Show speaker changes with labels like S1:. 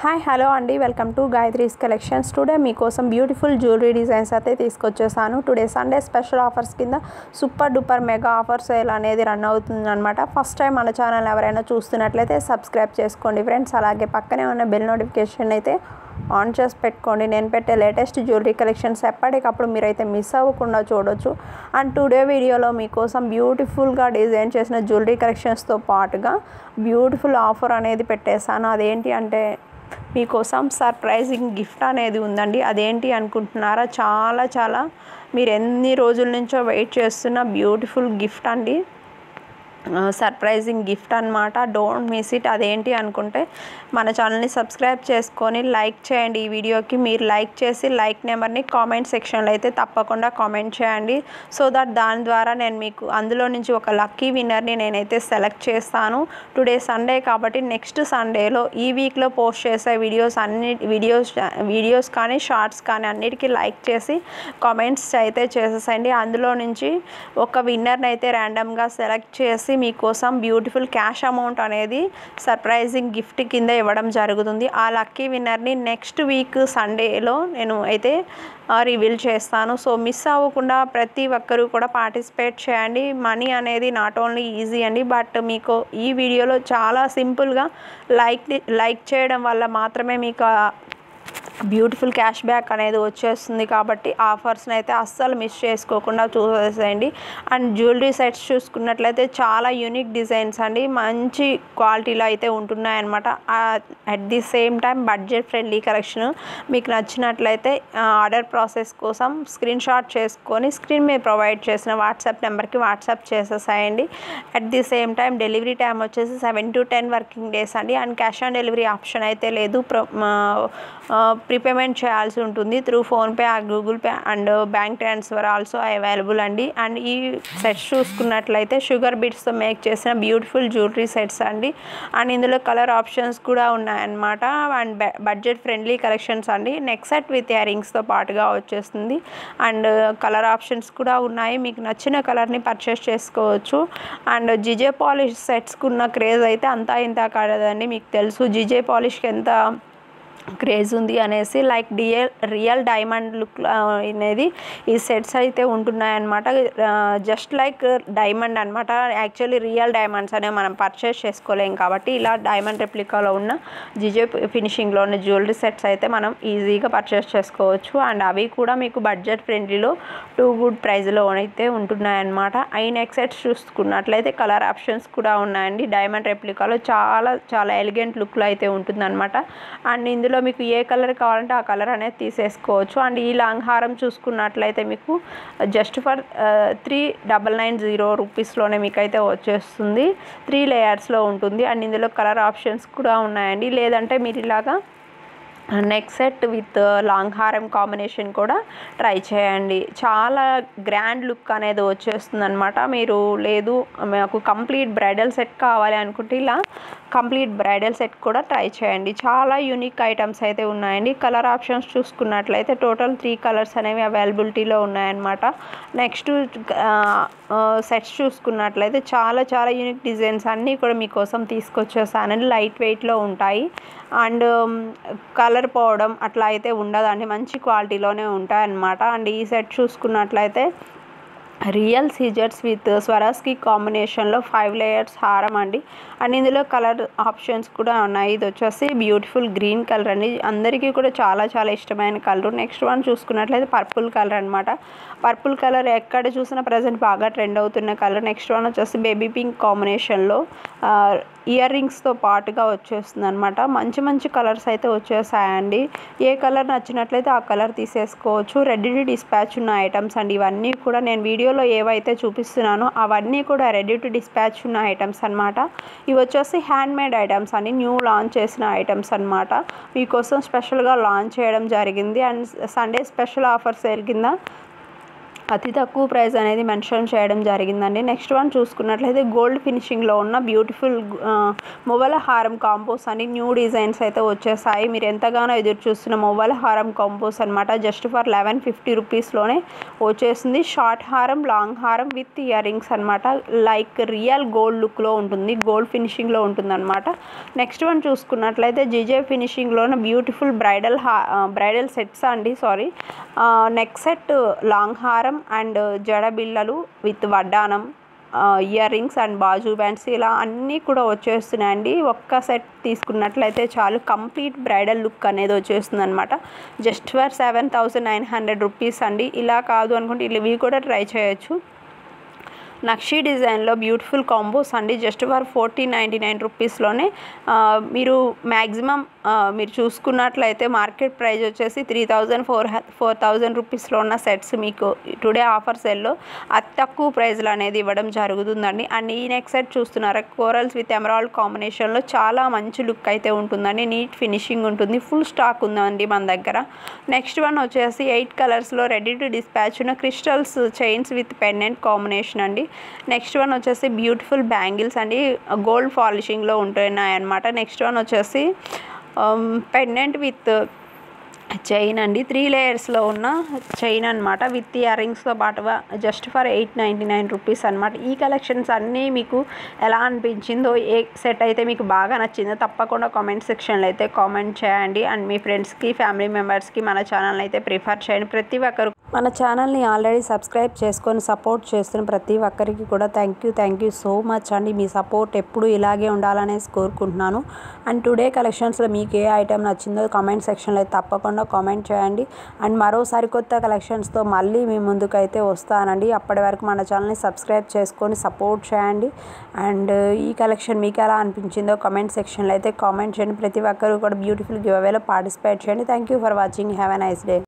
S1: Hi hello అండి, welcome to Gayatri's collections. Today మీకోసం beautiful jewellery designs అయితే తీసుకొచ్చేసాను. టుడే సండే స్పెషల్ ఆఫర్స్ కింద super duper mega offer sale అనేది run అవుతుంది అనమాట. ఫస్ట్ టైం మన ఛానల్ ఎవరైనా చూస్తున్నట్లయితే సబ్స్క్రైబ్ చేసుకోండి ఫ్రెండ్స్. అలాగే పక్కనే ఉన్న బెల్ నోటిఫికేషన్ అయితే ఆన్ చేసి పెట్టుకోండి. నేను పెట్టే లేటెస్ట్ జ్యువెలరీ కలెక్షన్స్ ఎప్పటికప్పుడు మీరైతే మిస్ అవ్వకుండా చూడొచ్చు. అండ్ టుడే వీడియోలో మీకోసం బ్యూటిఫుల్గా డిజైన్ చేసిన జ్యువెలరీ కలెక్షన్స్తో పాటుగా బ్యూటిఫుల్ ఆఫర్ అనేది పెట్టేశాను. అదేంటి అంటే మీకోసం సర్ప్రైజింగ్ గిఫ్ట్ అనేది ఉందండి. అదేంటి అనుకుంటున్నారా? చాలా మీరు ఎన్ని రోజుల నుంచో వెయిట్ చేస్తున్న బ్యూటిఫుల్ గిఫ్ట్ అండి. సర్ప్రైజింగ్ గిఫ్ట్ అనమాట. Don't miss it. అదేంటి అనుకుంటే మన ఛానల్ని సబ్స్క్రైబ్ చేసుకొని లైక్ చేయండి. ఈ వీడియోకి మీరు లైక్ చేసి లైక్ నెంబర్ని కామెంట్ సెక్షన్లో అయితే తప్పకుండా కామెంట్ చేయండి. సో దట్ దాని ద్వారా నేను మీకు అందులో నుంచి ఒక లక్కీ విన్నర్ని నేనైతే సెలెక్ట్ చేస్తాను. టుడే సండే కాబట్టి నెక్స్ట్ సండేలో ఈ వీక్లో పోస్ట్ చేసే వీడియోస్ కానీ షార్ట్స్ కానీ అన్నిటికీ లైక్ చేసి కామెంట్స్ అయితే చేసేసండి. అందులో నుంచి ఒక విన్నర్ని అయితే ర్యాండమ్గా సెలెక్ట్ చేసి మీకోసం బ్యూటిఫుల్ క్యాష్ అమౌంట్ అనేది సర్ప్రైజింగ్ గిఫ్ట్ కింద ఇవ్వడం జరుగుతుంది. ఆ లక్కీ విన్నర్ని నెక్స్ట్ వీక్ సండేలో నేను అయితే రివీల్ చేస్తాను. సో మిస్ అవ్వకుండా ప్రతి ఒక్కరూ కూడా పార్టిసిపేట్ చేయండి. మనీ అనేది నాట్ ఓన్లీ ఈజీ అండి, బట్ మీకు ఈ వీడియోలో చాలా సింపుల్గా లైక్ చేయడం వల్ల మాత్రమే మీకు బ్యూటిఫుల్ క్యాష్ బ్యాక్ అనేది వచ్చేస్తుంది. కాబట్టి ఆఫర్స్ని అయితే అస్సలు మిస్ చేసుకోకుండా చూసేసేయండి. అండ్ జ్యువెలరీ సెట్స్ చూసుకున్నట్లయితే చాలా యూనిక్ డిజైన్స్ అండి, మంచి క్వాలిటీలో అయితే ఉంటున్నాయన్నమాట. At the same time budget friendly collection. మీకు నచ్చినట్లయితే ఆర్డర్ ప్రాసెస్ కోసం స్క్రీన్ షాట్ చేసుకొని స్క్రీన్ మీద ప్రొవైడ్ చేసిన వాట్సాప్ నెంబర్కి వాట్సాప్ చేసేసాయండి. At the same time delivery time వచ్చేసి 7 to 10 వర్కింగ్ డేస్ అండి. And cash on delivery option అయితే లేదు. ప్రీపేమెంట్ చేయాల్సి ఉంటుంది through PhonePe, Google Pay and bank transfer also available అండి. అండ్ ఈ సెట్స్ చూసుకున్నట్లయితే షుగర్ బీట్స్తో మేక్ చేసిన బ్యూటిఫుల్ జ్యువెలరీ సెట్స్ అండి. అండ్ ఇందులో కలర్ ఆప్షన్స్ కూడా ఉన్నాయన్నమాట. అండ్ బడ్జెట్ ఫ్రెండ్లీ కలెక్షన్స్ అండి. నెక్ సెట్ విత్ ఇయర్ రింగ్స్తో పాటుగా వచ్చేస్తుంది. అండ్ కలర్ ఆప్షన్స్ కూడా ఉన్నాయి. మీకు నచ్చిన కలర్ని పర్చేస్ చేసుకోవచ్చు. అండ్ జిజే పాలిష్ సెట్స్కి ఉన్న క్రేజ్ అయితే అంతా ఇంత కాదండి. మీకు తెలుసు జిజే పాలిష్కి ఎంత క్రేజ్ ఉంది అనేసి. లైక్ రియల్ డైమండ్ లుక్ అనేది ఈ సెట్స్ అయితే ఉంటున్నాయన్నమాట. జస్ట్ లైక్ డైమండ్ అనమాట. యాక్చువల్లీ రియల్ డైమండ్స్ అనేవి మనం పర్చేస్ చేసుకోలేం కాబట్టి ఇలా డైమండ్ రెప్లికాలో ఉన్న జిజే ఫినిషింగ్లో ఉన్న జ్యువెలరీ సెట్స్ అయితే మనం ఈజీగా పర్చేస్ చేసుకోవచ్చు. అండ్ అవి కూడా మీకు బడ్జెట్ ఫ్రెండ్లీలో టూ గుడ్ ప్రైస్లో అయితే ఉంటున్నాయన్నమాట. ఈ నెక్ సెట్స్ చూసుకున్నట్లయితే కలర్ ఆప్షన్స్ కూడా ఉన్నాయండి. డైమండ్ రెప్లికాలో చాలా ఎలిగెంట్ లుక్లో అయితే ఉంటుందన్నమాట. అండ్ ఇందులో మీకు ఏ కలర్ కావాలంటే ఆ కలర్ అనేది తీసేసుకోవచ్చు. అండ్ ఈ లాంగ్ హారం చూసుకున్నట్లయితే మీకు జస్ట్ ఫర్ 3,990 రూపీస్లోనే మీకు అయితే వచ్చేస్తుంది. 3 లేయర్స్లో ఉంటుంది. అండ్ ఇందులో కలర్ ఆప్షన్స్ కూడా ఉన్నాయండి. లేదంటే మీరు ఇలాగా నెక్ సెట్ విత్ లాంగ్ హారం కాంబినేషన్ కూడా ట్రై చేయండి. చాలా గ్రాండ్ లుక్ అనేది వచ్చేస్తుంది అనమాట. మీరు లేదు మాకు కంప్లీట్ బ్రైడల్ సెట్ కావాలి అనుకుంటే ఇలా కంప్లీట్ బ్రైడల్ సెట్ కూడా ట్రై చేయండి. చాలా యూనిక్ ఐటమ్స్ అయితే ఉన్నాయండి. కలర్ ఆప్షన్స్ చూసుకున్నట్లయితే టోటల్ 3 కలర్స్ అనేవి అవైలబిలిటీలో ఉన్నాయన్నమాట. నెక్స్ట్ సెట్స్ చూసుకున్నట్లయితే చాలా యూనిక్ డిజైన్స్ అన్నీ కూడా మీకోసం తీసుకొచ్చేసానండి. లైట్ వెయిట్లో ఉంటాయి. అండ్ కలర్ పోవడం అట్లా అయితే ఉండదండి, మంచి క్వాలిటీలోనే ఉంటాయన్నమాట. అండ్ ఈ సెట్ చూసుకున్నట్లయితే రియల్ సీజర్స్ విత్ స్వరాస్కి కాంబినేషన్లో 5 లేయర్స్ హారం అండి. అండ్ ఇందులో కలర్ ఆప్షన్స్ కూడా ఉన్నాయి. ఇది వచ్చేసి బ్యూటిఫుల్ గ్రీన్ కలర్ అండి. అందరికీ కూడా చాలా ఇష్టమైన కలర్. నెక్స్ట్ వన్ చూసుకున్నట్లయితే పర్పుల్ కలర్ అనమాట. పర్పుల్ కలర్ ఎక్కడ చూసినా ప్రజెంట్ బాగా ట్రెండ్ అవుతున్న కలర్. నెక్స్ట్ వన్ వచ్చేసి బేబీ పింక్ కాంబినేషన్లో ఇయర్ రింగ్స్తో పాటుగా వచ్చేస్తుంది అనమాట. మంచి కలర్స్ అయితే వచ్చేసాయండి. ఏ కలర్ నచ్చినట్లయితే ఆ కలర్ తీసేసుకోవచ్చు. రెడీ టు డిస్పాచ్ ఉన్న ఐటమ్స్ అండి. ఇవన్నీ కూడా నేను వీడియోలో ఏవైతే చూపిస్తున్నానో అవన్నీ కూడా రెడీ టు డిస్పాచ్ ఉన్న ఐటమ్స్ అనమాట. ఇవి వచ్చేసి హ్యాండ్ మేడ్ ఐటమ్స్ అండి. న్యూ లాంచ్ చేసిన ఐటమ్స్ అనమాట. మీకోసం స్పెషల్గా లాంచ్ చేయడం జరిగింది. And Sunday special offer sale కింద అతి తక్కువ ప్రైస్ అనేది మెన్షన్ చేయడం జరిగిందండి. నెక్స్ట్ వన్ చూసుకున్నట్లయితే గోల్డ్ ఫినిషింగ్లో ఉన్న బ్యూటిఫుల్ మువ్వల హారం కాంబోస్ అని న్యూ డిజైన్స్ అయితే వచ్చేసాయి. మీరు ఎంతగానో ఎదురు చూస్తున్న మువ్వల హారం కాంబోస్ అనమాట. జస్ట్ ఫర్ 1150 రూపీస్లోనే వచ్చేసింది. షార్ట్ హారం, లాంగ్ హారం విత్ ఇయర్ రింగ్స్ అనమాట. లైక్ రియల్ గోల్డ్ లుక్లో ఉంటుంది, గోల్డ్ ఫినిషింగ్లో ఉంటుంది అనమాట. నెక్స్ట్ వన్ చూసుకున్నట్లయితే జిజే ఫినిషింగ్లోనే బ్యూటిఫుల్ బ్రైడల్ సెట్స్ అండి, నెక్ సెట్, లాంగ్ హారం అండ్ జడ బిళ్ళలు విత్ వడ్డానం, ear rings and Baju bands ఇలా అన్నీ కూడా వచ్చేస్తున్నాయండి. ఒక్క సెట్ తీసుకున్నట్లయితే చాలు, కంప్లీట్ బ్రైడల్ లుక్ అనేది వచ్చేస్తుంది అనమాట. జస్ట్ ఫర్ 7900 రూపీస్ అండి. ఇలా కాదు అనుకుంటే ఇవి కూడా ట్రై చేయొచ్చు. నక్షీ డిజైన్లో బ్యూటిఫుల్ కాంబోస్ అండి. జస్ట్ ఫర్ 1499 రూపీస్లోనే మీరు మ్యాక్సిమం మీరు చూసుకున్నట్లయితే మార్కెట్ ప్రైస్ వచ్చేసి 4000 రూపీస్లో ఉన్న సెట్స్ మీకు టుడే ఆఫర్ సేల్లో అతి తక్కువ ప్రైజ్లో అనేది ఇవ్వడం జరుగుతుందండి. అండ్ ఈ నెక్స్ట్ సెట్ చూస్తున్నారా, కోరల్స్ విత్ ఎమరాల్డ్ కాంబినేషన్లో చాలా మంచి లుక్ అయితే ఉంటుందండి. నీట్ ఫినిషింగ్ ఉంటుంది. ఫుల్ స్టాక్ ఉందండి మన దగ్గర. నెక్స్ట్ వన్ వచ్చేసి 8 కలర్స్లో రెడీ టు డిస్పాచ్ ఉన్న crystals chains with pendant combination అండి. నెక్స్ట్ వన్ వచ్చేసి బ్యూటిఫుల్ బ్యాంగిల్స్ అండి, గోల్డ్ పాలిషింగ్లో ఉంటున్నాయి అన్నమాట. నెక్స్ట్ వన్ వచ్చేసి పెండెంట్ విత్ చైన్ అండి, 3 లేయర్స్లో ఉన్న చైన్ అనమాట, విత్ ఇయర్ రింగ్స్తో పాటుగా జస్ట్ ఫర్ 899 రూపీస్ అనమాట. ఈ కలెక్షన్స్ అన్నీ మీకు ఎలా అనిపించిందో, ఏ సెట్ అయితే మీకు బాగా నచ్చిందో తప్పకుండా కామెంట్ సెక్షన్లో అయితే కామెంట్ చేయండి. అండ్ మీ ఫ్రెండ్స్కి, ఫ్యామిలీ మెంబర్స్కి మన ఛానల్ని అయితే ప్రిఫర్ చేయండి. ప్రతి ఒక్కరు మన ఛానల్ని ఆల్రెడీ సబ్స్క్రైబ్ చేసుకొని సపోర్ట్ చేస్తున్న ప్రతి ఒక్కరికి కూడా థ్యాంక్ యూ సో మచ్ అండి. మీ సపోర్ట్ ఎప్పుడు ఇలాగే ఉండాలనేసి కోరుకుంటున్నాను. అండ్ టుడే కలెక్షన్స్లో మీకు ఏ ఐటెం నచ్చిందో కామెంట్ సెక్షన్లో అయితే తప్పకుండా కామెంట్ చేయండి. అండ్ మరో సరికొత్త కలెక్షన్స్తో మళ్ళీ మీ ముందుకైతే వస్తానండి. అప్పటి వరకు మన ఛానల్ని సబ్స్క్రైబ్ చేసుకొని సపోర్ట్ చేయండి. అండ్ ఈ కలెక్షన్ మీకు ఎలా అనిపించిందో కామెంట్ సెక్షన్లో అయితే కామెంట్ చేయండి. ప్రతి ఒక్కరు కూడా బ్యూటిఫుల్ గివ్ అవేలో పార్టిసిపేట్ చేయండి. Thank you for watching. Have a nice day.